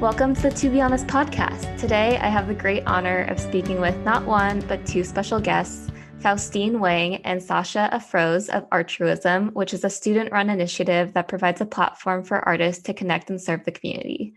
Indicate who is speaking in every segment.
Speaker 1: Welcome to the To Be Honest podcast. Today, I have the great honor of speaking with not one, but two special guests, Faustine Wang and Sasha Afroz of Artruism, which is a student-run initiative that provides a platform for artists to connect and serve the community.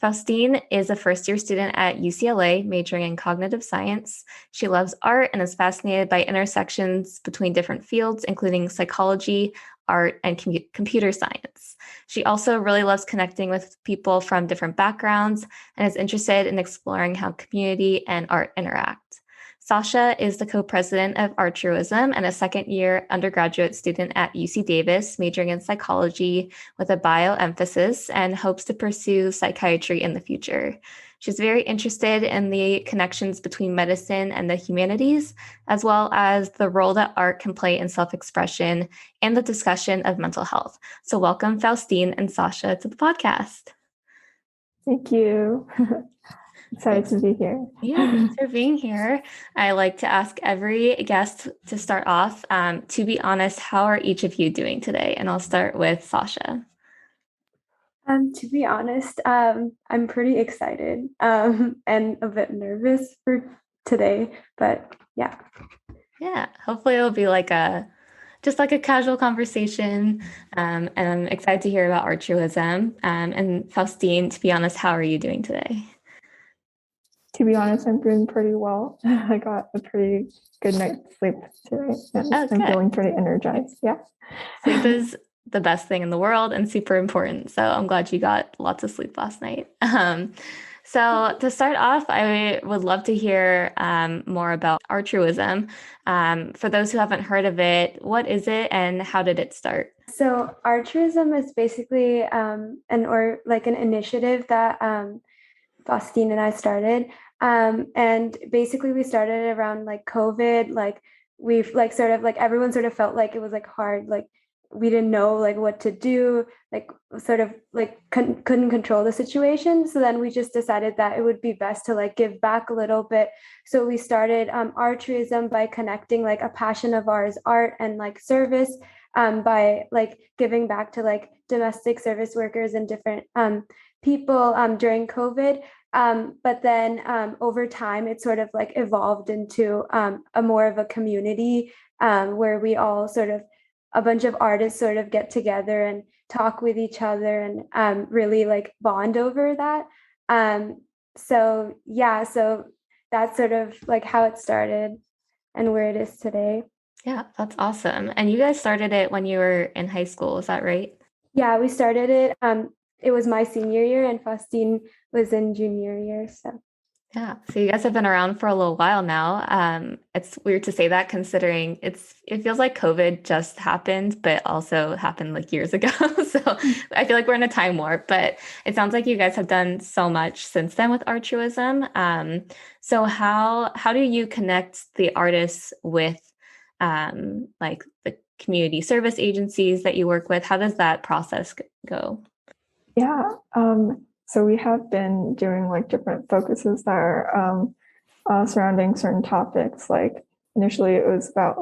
Speaker 1: Faustine is a first-year student at UCLA, majoring in cognitive science. She loves art and is fascinated by intersections between different fields, including psychology, art, and computer science. She also really loves connecting with people from different backgrounds and is interested in exploring how community and art interact. Sasha is the co-president of Artruism and a second-year undergraduate student at UC Davis, majoring in psychology with a bio emphasis and hopes to pursue psychiatry in the future. She's very interested in the connections between medicine and the humanities, as well as the role that art can play in self-expression and the discussion of mental health. So welcome, Faustine and Sasha, to the podcast.
Speaker 2: Thank you. Excited to be here.
Speaker 1: Yeah, thanks for being here. I like to ask every guest to start off. To be honest, how are each of you doing today? And I'll start with Sasha.
Speaker 3: To be honest, I'm pretty excited and a bit nervous for today, but yeah.
Speaker 1: Yeah, hopefully it'll be just like a casual conversation. And I'm excited to hear about Artruism. And Faustine, to be honest, how are you doing today?
Speaker 2: To be honest, I'm doing pretty well. I got a pretty good night's sleep today. And I'm feeling pretty energized. Yeah.
Speaker 1: Sleep is the best thing in the world and super important. So I'm glad you got lots of sleep last night. So to start off, I would love to hear more about Artruism. For those who haven't heard of it, what is it and how did it start?
Speaker 3: So Artruism is basically an initiative that Faustine and I started. And basically we started around COVID. We've everyone sort of felt like it was hard. We didn't know what to do, couldn't control the situation. So then we just decided that it would be best to give back a little bit. So we started Artruism by connecting a passion of ours, art and service, by giving back to domestic service workers and different people during COVID. But then over time, it sort of evolved into a more of a community where we all a bunch of artists sort of get together and talk with each other and really bond over that. So that's sort of how it started and where it is today.
Speaker 1: Yeah, that's awesome. And you guys started it when you were in high school, is that right?
Speaker 3: Yeah, we started it. It was my senior year and Faustine was in junior year.
Speaker 1: Yeah, so you guys have been around for a little while now. It's weird to say that considering it feels like COVID just happened, but also happened years ago. So I feel like we're in a time warp, but it sounds like you guys have done so much since then with Artruism. So how do you connect the artists with the community service agencies that you work with? How does that process go?
Speaker 2: Yeah. So we have been doing different focuses that are surrounding certain topics. Initially it was about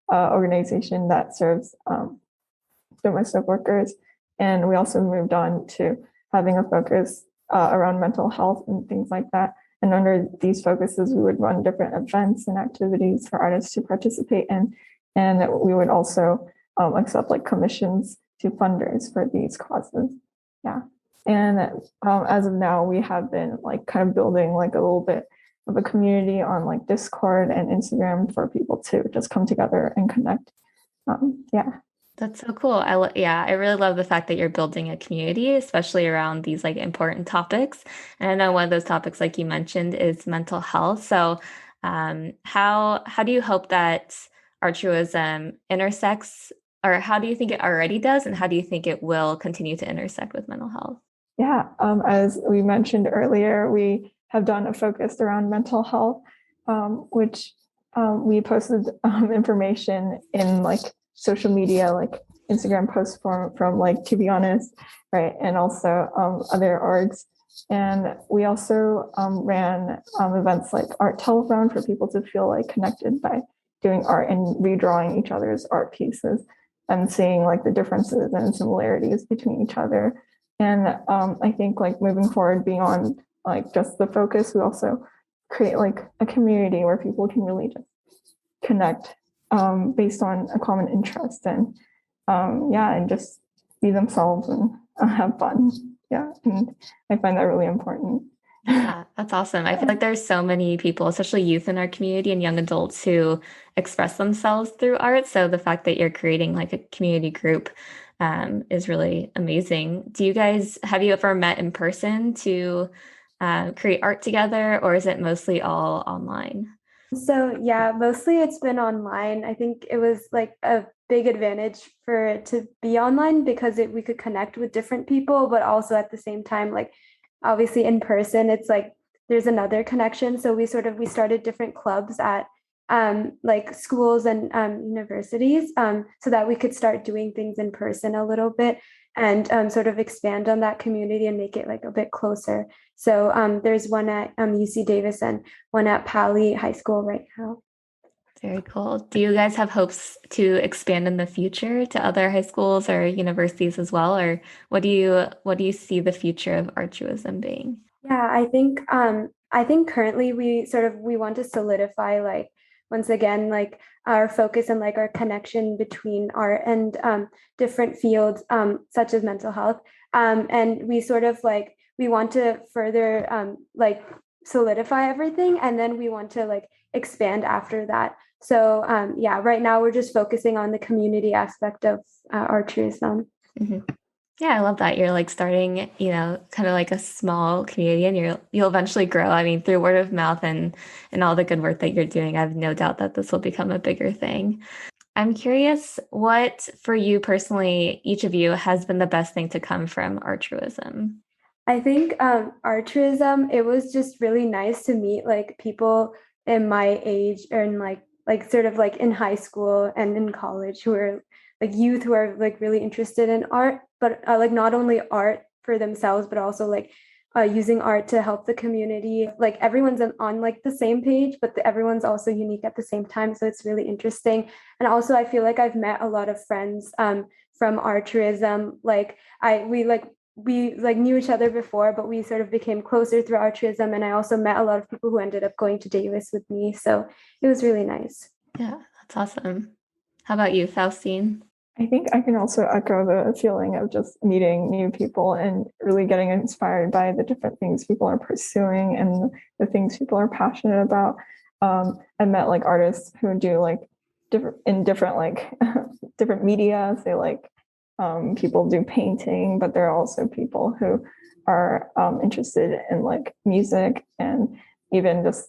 Speaker 2: organization that serves domestic workers. And we also moved on to having a focus around mental health and things like that. And under these focuses, we would run different events and activities for artists to participate in. And we would also accept commissions to funders for these causes. Yeah. And as of now, we have been kind of building a little bit of a community on Discord and Instagram for people to just come together and connect. Yeah.
Speaker 1: That's so cool. I really love the fact that you're building a community, especially around these important topics. And I know one of those topics, like you mentioned, is mental health. So how do you hope that Artruism intersects, or how do you think it already does, and how do you think it will continue to intersect with mental health?
Speaker 2: Yeah, as we mentioned earlier, we have done a focus around mental health, which we posted information in social media, Instagram posts from To Be Honest, right, and also other orgs. And we also ran events like Art Telephone for people to feel connected by doing art and redrawing each other's art pieces and seeing the differences and similarities between each other. And I think like moving forward beyond like just the focus, we also create like a community where people can really just connect based on a common interest and and just be themselves and have fun. Yeah, and I find that really important.
Speaker 1: Yeah, that's awesome. I feel like there's so many people, especially youth in our community and young adults who express themselves through art. So the fact that you're creating like a community group is really amazing. Have you ever met in person to create art together, or is it mostly all online?
Speaker 3: So yeah, mostly it's been online. I think it was like a big advantage for it to be online because we could connect with different people, but also at the same time, like obviously in person, it's like there's another connection. So we started different clubs at like schools and universities so that we could start doing things in person a little bit and sort of expand on that community and make it like a bit closer. So there's one at UC Davis and one at Pali High School right now.
Speaker 1: Very cool. Do you guys have hopes to expand in the future to other high schools or universities as well? Or what do you see the future of Artruism being?
Speaker 3: Yeah, I think currently we want to solidify like once again like our focus and like our connection between art and different fields such as mental health. And we want to further like solidify everything and then we want to like expand after that. So right now we're just focusing on the community aspect of Artruism.
Speaker 1: Mm-hmm. Yeah, I love that. You're like starting, kind of like a small community and you'll eventually grow. I mean, through word of mouth and all the good work that you're doing, I have no doubt that this will become a bigger thing. I'm curious what for you personally, each of you has been the best thing to come from Artruism.
Speaker 3: I think Artruism, it was just really nice to meet like people in my age and like sort of like in high school and in college who are like youth who are like really interested in art, but like not only art for themselves, but also like using art to help the community. Like everyone's on like the same page, but everyone's also unique at the same time. So it's really interesting. And also I feel like I've met a lot of friends from Artruism. We knew each other before, but we sort of became closer through Artruism. And I also met a lot of people who ended up going to Davis with me. So it was really nice.
Speaker 1: Yeah, that's awesome. How about you, Faustine?
Speaker 2: I think I can also echo the feeling of just meeting new people and really getting inspired by the different things people are pursuing and the things people are passionate about. I met like artists who do like different like different media. They like people do painting, but there are also people who are interested in like music and even just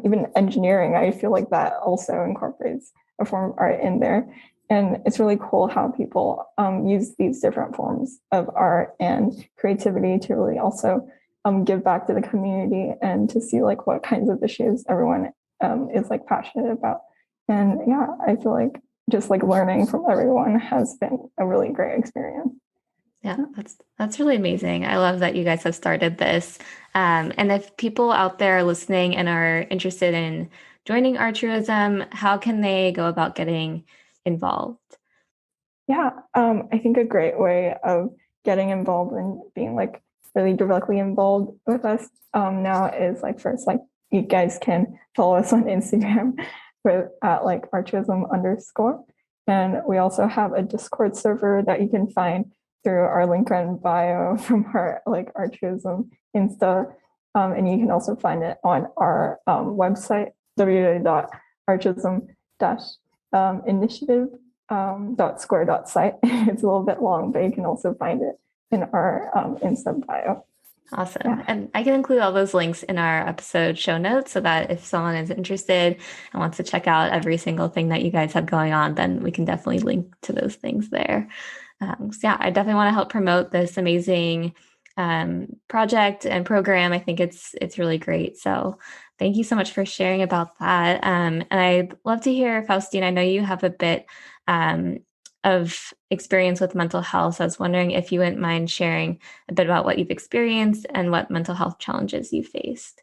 Speaker 2: even engineering. I feel like that also incorporates a form of art in there. And it's really cool how people use these different forms of art and creativity to really also give back to the community and to see like what kinds of issues everyone is like passionate about. And yeah, I feel like just like learning from everyone has been a really great experience.
Speaker 1: Yeah, that's really amazing. I love that you guys have started this. And if people out there listening and are interested in joining Artruism, how can they go about getting involved?
Speaker 2: Yeah, I think a great way of getting involved and being like really directly involved with us now is like first, like you guys can follow us on Instagram at like Artruism_. And we also have a Discord server that you can find through our link in bio from our like Artruism Insta. And you can also find it on our website, www.artruism-initiative.square.site. It's a little bit long, but you can also find it in our Insta bio.
Speaker 1: Awesome. Yeah. And I can include all those links in our episode show notes so that if someone is interested and wants to check out every single thing that you guys have going on, then we can definitely link to those things there. So yeah, I definitely want to help promote this amazing project and program. I think it's really great. So thank you so much for sharing about that. And I'd love to hear, Faustine, I know you have a bit of experience with mental health. So I was wondering if you wouldn't mind sharing a bit about what you've experienced and what mental health challenges you faced.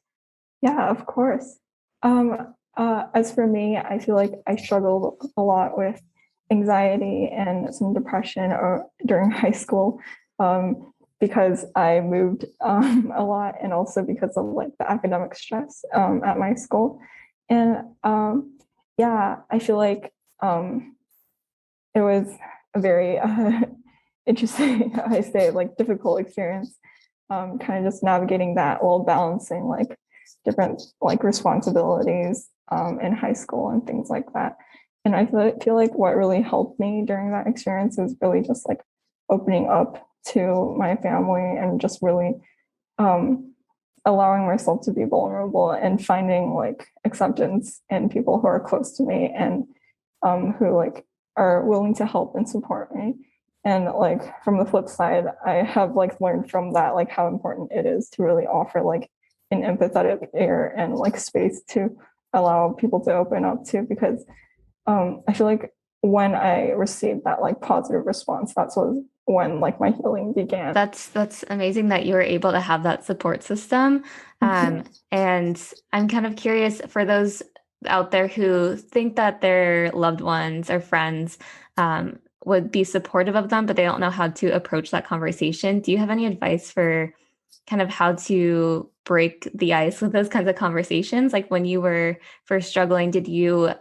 Speaker 2: Yeah, of course. As for me, I feel like I struggled a lot with anxiety and some depression during high school. because I moved a lot, and also because of like the academic stress at my school. And yeah, I feel like it was a very interesting, I say, like difficult experience, kind of just navigating that while balancing like different like responsibilities in high school and things like that. And I feel like what really helped me during that experience is really just like opening up to my family and just really allowing myself to be vulnerable and finding like acceptance in people who are close to me and who like are willing to help and support me. And like from the flip side, I have like learned from that like how important it is to really offer like an empathetic ear and like space to allow people to open up to, because I feel like when I received that like positive response, that's when like my healing began.
Speaker 1: That's amazing that you were able to have that support system. And I'm kind of curious for those out there who think that their loved ones or friends would be supportive of them, but they don't know how to approach that conversation. Do you have any advice for kind of how to break the ice with those kinds of conversations? Like when you were first struggling, did you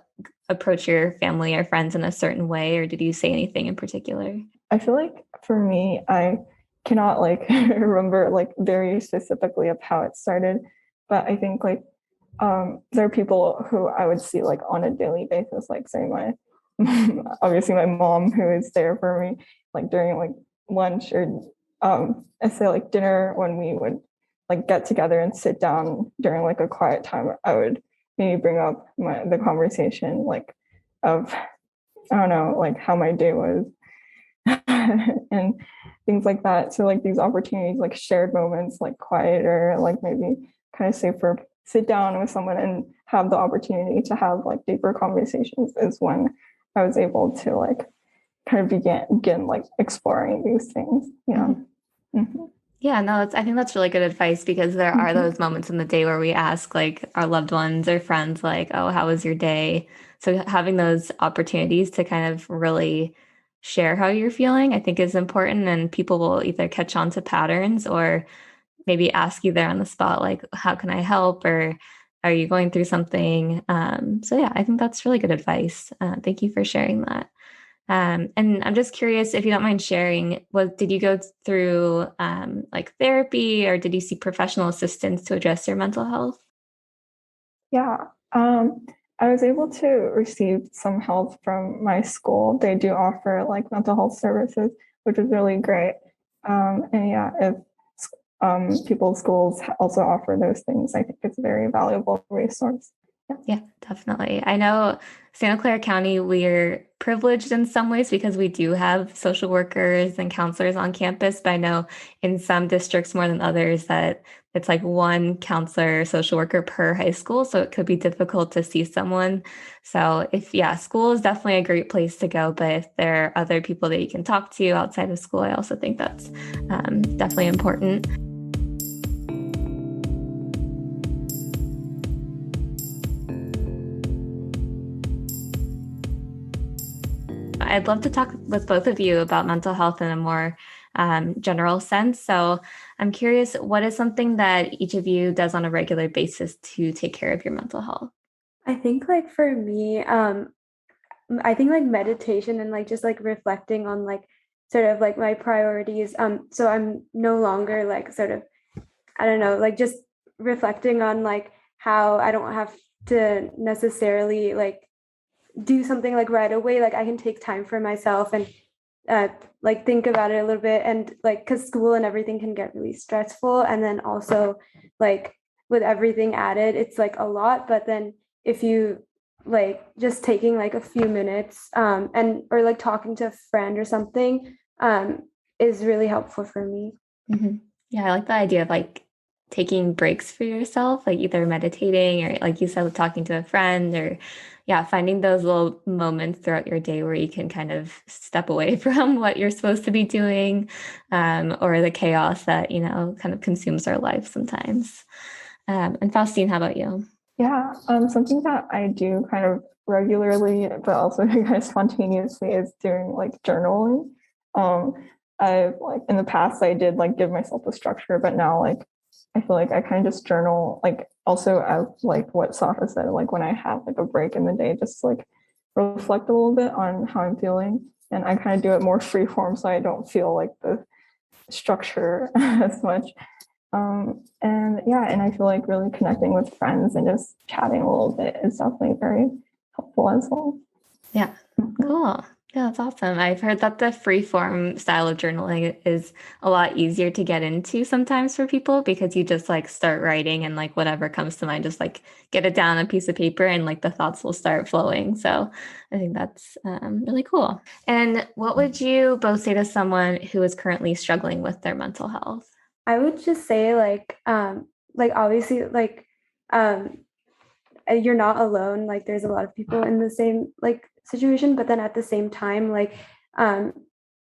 Speaker 1: approach your family or friends in a certain way, or did you say anything in particular?
Speaker 2: I feel like for me, I cannot like remember like very specifically of how it started, but I think like there are people who I would see like on a daily basis, like say my obviously my mom, who is there for me like during like lunch or I say like dinner, when we would like get together and sit down during like a quiet time. I would maybe bring up the conversation like of, I don't know, like how my day was and things like that. So like these opportunities, like shared moments, like quieter, like maybe kind of safer, sit down with someone and have the opportunity to have like deeper conversations, is when I was able to like kind of begin like exploring these things. Yeah. Mm-hmm.
Speaker 1: Yeah, no, I think that's really good advice, because there are those moments in the day where we ask like our loved ones or friends, like, oh, how was your day? So having those opportunities to kind of really share how you're feeling, I think is important. And people will either catch on to patterns or maybe ask you there on the spot, like, how can I help? Or are you going through something? So yeah, I think that's really good advice. Thank you for sharing that. And I'm just curious, if you don't mind sharing, did you go through like therapy, or did you seek professional assistance to address your mental health?
Speaker 2: Yeah, I was able to receive some help from my school. They do offer like mental health services, which is really great. And yeah, if people's schools also offer those things, I think it's a very valuable resource.
Speaker 1: Yeah, definitely. I know Santa Clara County, we're privileged in some ways because we do have social workers and counselors on campus, but I know in some districts more than others that it's like one counselor, social worker per high school. So it could be difficult to see someone. So school is definitely a great place to go, but if there are other people that you can talk to outside of school, I also think that's definitely important. I'd love to talk with both of you about mental health in a more general sense. So I'm curious, what is something that each of you does on a regular basis to take care of your mental health?
Speaker 3: I think like for me, I think like meditation and like just like reflecting on like sort of like my priorities. So I'm no longer like sort of, I don't know, like just reflecting on like how I don't have to necessarily like do something like right away. Like I can take time for myself and like think about it a little bit, and like because school and everything can get really stressful, and then also like with everything added, it's like a lot. But then if you like just taking like a few minutes and or like talking to a friend or something is really helpful for me.
Speaker 1: Mm-hmm. Yeah, I like the idea of like taking breaks for yourself, like either meditating or, like you said, talking to a friend, or finding those little moments throughout your day where you can kind of step away from what you're supposed to be doing, or the chaos that, kind of consumes our life sometimes. And Faustine, how about you?
Speaker 2: Yeah, something that I do kind of regularly, but also kind of spontaneously, is doing like journaling. I've like in the past I did like give myself a structure, but now like I feel like I kind of just journal, like also as like what Sasha said, like when I have like a break in the day, just like reflect a little bit on how I'm feeling. And I kind of do it more free form so I don't feel like the structure as much. And yeah, and I feel like really connecting with friends and just chatting a little bit is definitely very helpful as well.
Speaker 1: Yeah, cool. Yeah, that's awesome. I've heard that the free form style of journaling is a lot easier to get into sometimes for people because you just like start writing and like whatever comes to mind, just like get it down on a piece of paper and like the thoughts will start flowing. So I think that's really cool. And what would you both say to someone who is currently struggling with their mental health?
Speaker 3: I would just say like obviously um you're not alone. Like there's a lot of people in the same like situation, but then at the same time, um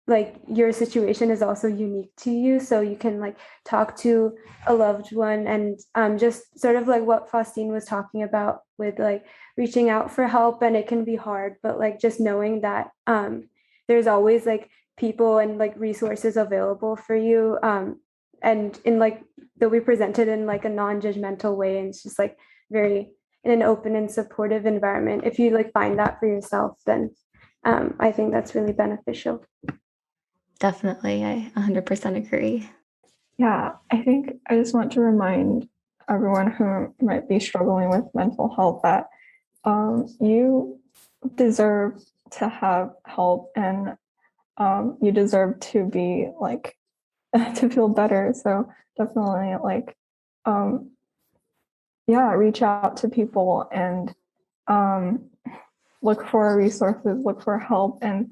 Speaker 3: like your situation is also unique to you. So you can like talk to a loved one and just sort of like what Faustine was talking about with like reaching out for help. And it can be hard, but like just knowing that there's always like people and like resources available for you. And in like they'll be presented in like a non-judgmental way. And it's just like very in an open and supportive environment. If you like find that for yourself, then I think that's really beneficial.
Speaker 1: Definitely. I 100% agree.
Speaker 2: Yeah, I think I just want to remind everyone who might be struggling with mental health that you deserve to have help and you deserve to be like to feel better. So definitely like yeah, reach out to people and look for resources, look for help, and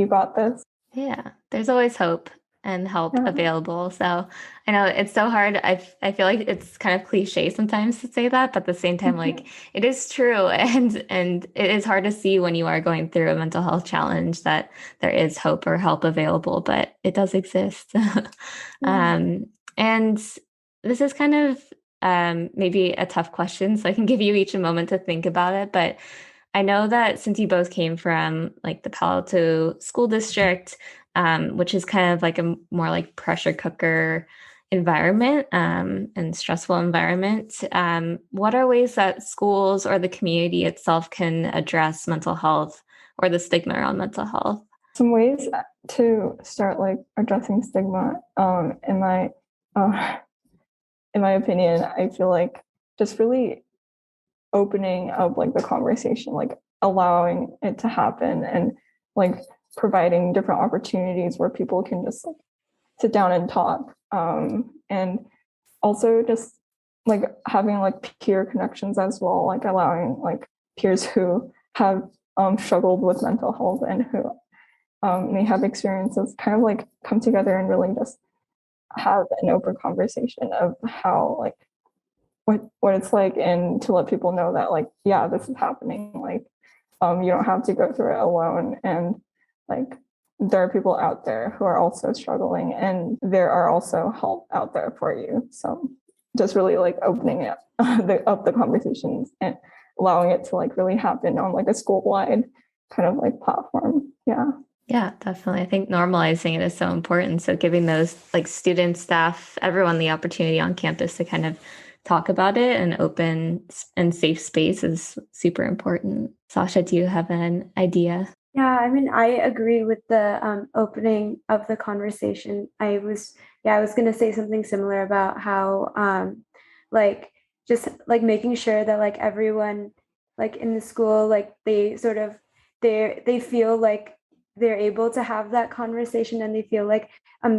Speaker 2: you got this.
Speaker 1: Yeah, there's always hope and help
Speaker 2: Yeah.
Speaker 1: available. So I know it's so hard. I feel like it's kind of cliche sometimes to say that, but at the same time, like it is true. And it is hard to see when you are going through a mental health challenge that there is hope or help available, but it does exist. And this is kind of maybe a tough question, so I can give you each a moment to think about it. But I know that since you both came from like the Palo Alto School District, which is kind of like a more like pressure cooker environment and stressful environment, what are ways that schools or the community itself can address mental health or the stigma around mental health?
Speaker 2: Some ways to start like addressing stigma uh, in my opinion, I feel like just really opening up like the conversation, like allowing it to happen and like providing different opportunities where people can just like sit down and talk. And also just like having like peer connections as well, like allowing like peers who have struggled with mental health and who may have experiences kind of like come together and really just have an open conversation of how like what it's like and to let people know that like yeah, this is happening, like you don't have to go through it alone, and like there are people out there who are also struggling and there are also help out there for you. So just really like opening it up the conversations and allowing it to like really happen on like a school-wide kind of like platform.
Speaker 1: Yeah, definitely. I think normalizing it is so important. So giving those like students, staff, everyone the opportunity on campus to kind of talk about it and open and safe space is super important. Sasha, do you have an idea?
Speaker 3: Yeah, I mean, I agree with the opening of the conversation. I was going to say something similar about how like just like making sure that like everyone like in the school, like they sort of they feel like they're able to have that conversation and they feel like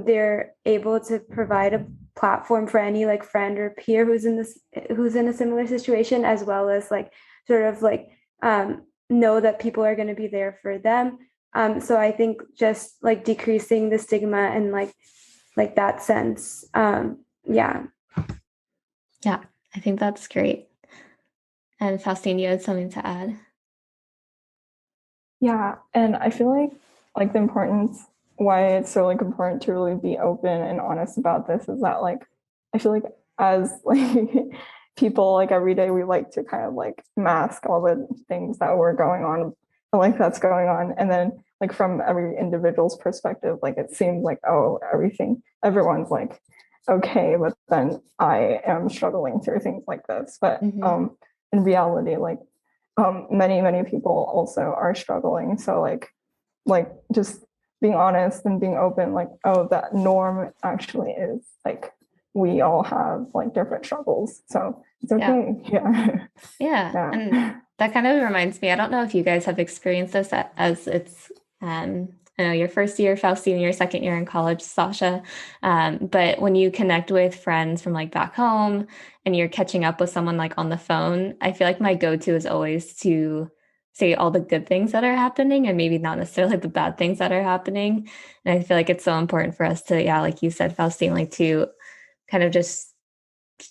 Speaker 3: they're able to provide a platform for any like friend or peer who's in a similar situation, as well as like sort of like know that people are going to be there for them. So I think just like decreasing the stigma and like that sense. Yeah.
Speaker 1: Yeah, I think that's great. And Faustine, you had something to add?
Speaker 2: Yeah, and I feel like the importance why it's so like important to really be open and honest about this is that like I feel like as like people like every day we like to kind of like mask all the things that were going on, like that's going on, and then like from every individual's perspective, like it seems like, oh, everyone's like okay, but then I am struggling through things like this. But in reality, like many people also are struggling. So like just being honest and being open, like, oh, that norm actually is like we all have like different struggles. So it's okay.
Speaker 1: Yeah. And that kind of reminds me, I don't know if you guys have experienced this as it's I know your first year, Faustine, your second year in college, Sasha. But when you connect with friends from like back home and you're catching up with someone like on the phone, I feel like my go-to is always to say all the good things that are happening and maybe not necessarily the bad things that are happening. And I feel like it's so important for us to, like you said, Faustine, like to kind of just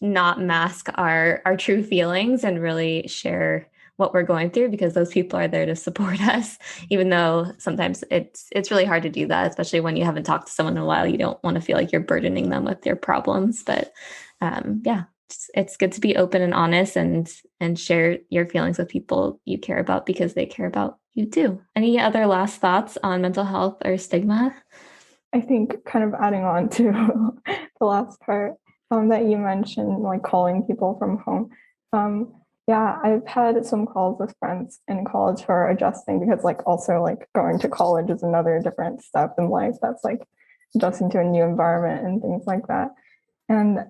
Speaker 1: not mask our true feelings and really share what we're going through, because those people are there to support us, even though sometimes it's really hard to do that, especially when you haven't talked to someone in a while. You don't want to feel like you're burdening them with your problems. But it's good to be open and honest and share your feelings with people you care about, because they care about you too. Any other last thoughts on mental health or stigma?
Speaker 2: I think kind of adding on to the last part that you mentioned, like calling people from home. Yeah, I've had some calls with friends in college who are adjusting, because like also like going to college is another different step in life. That's like adjusting to a new environment and things like that. And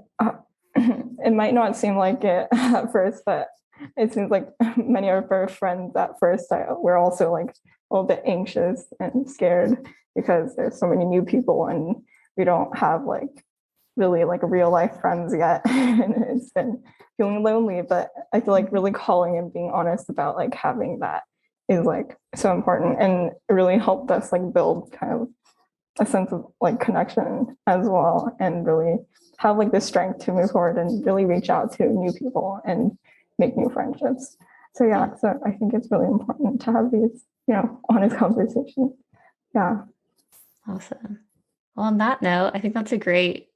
Speaker 2: it might not seem like it at first, but it seems like many of our friends at first were also like a little bit anxious and scared, because there's so many new people and we don't have like really like real life friends yet. And it's been feeling lonely, but I feel like really calling and being honest about like having that is like so important, and it really helped us like build kind of a sense of like connection as well, and really have like the strength to move forward and really reach out to new people and make new friendships. So so I think it's really important to have these, honest conversations. Yeah.
Speaker 1: Awesome. Well, on that note, I think that's a great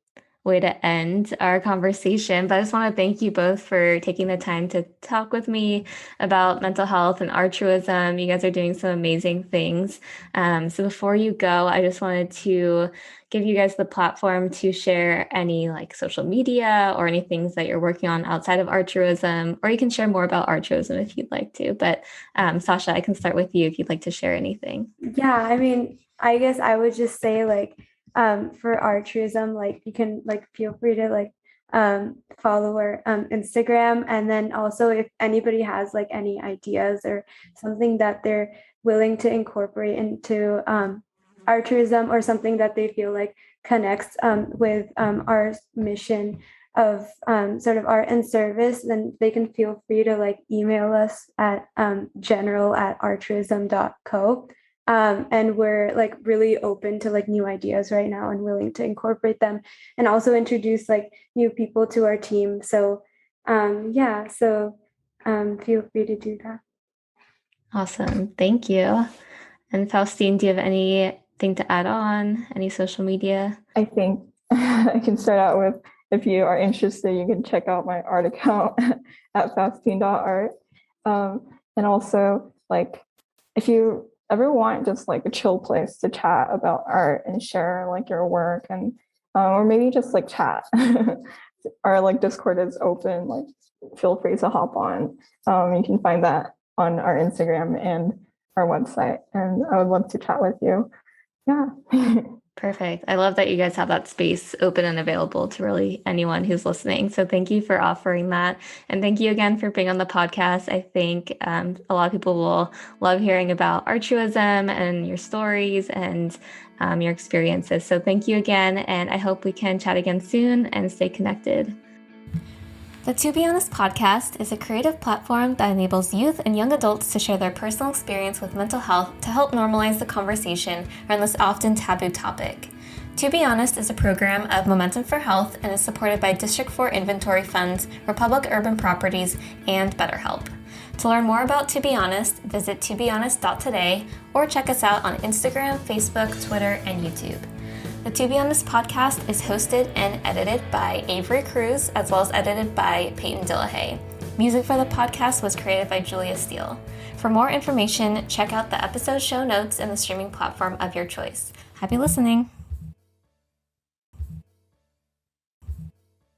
Speaker 1: way to end our conversation. But I just want to thank you both for taking the time to talk with me about mental health and Artruism. You guys are doing some amazing things. So before you go, I just wanted to give you guys the platform to share any like social media or any things that you're working on outside of Artruism, or you can share more about Artruism if you'd like to. But Sasha, I can start with you if you'd like to share anything.
Speaker 3: Yeah, I mean, I guess I would just say like, for Artruism, like you can like feel free to like follow our Instagram, and then also if anybody has like any ideas or something that they're willing to incorporate into Artruism, or something that they feel like connects with our mission of sort of art and service, then they can feel free to like email us at general@artruism.co. And we're like really open to like new ideas right now and willing to incorporate them and also introduce like new people to our team. So feel free to do that.
Speaker 1: Awesome. Thank you. And Faustine, do you have anything to add on? Any social media?
Speaker 2: I think I can start out with, if you are interested, you can check out my art account at faustine.art. And also like, if you ever want just like a chill place to chat about art and share like your work, and or maybe just like chat, our like Discord is open, like feel free to hop on. You can find that on our Instagram and our website, and I would love to chat with you.
Speaker 1: Perfect. I love that you guys have that space open and available to really anyone who's listening. So thank you for offering that. And thank you again for being on the podcast. I think a lot of people will love hearing about Artruism and your stories and your experiences. So thank you again. And I hope we can chat again soon and stay connected. The To Be Honest podcast is a creative platform that enables youth and young adults to share their personal experience with mental health to help normalize the conversation around this often taboo topic. To Be Honest is a program of Momentum for Health and is supported by District 4 Inventory Funds, Republic Urban Properties, and BetterHelp. To learn more about To Be Honest, visit tobehonest.today or check us out on Instagram, Facebook, Twitter, and YouTube. The To Be Honest podcast is hosted and edited by Avery Cruz, as well as edited by Peyton Dillehay. Music for the podcast was created by Julia Steele. For more information, check out the episode show notes in the streaming platform of your choice. Happy listening!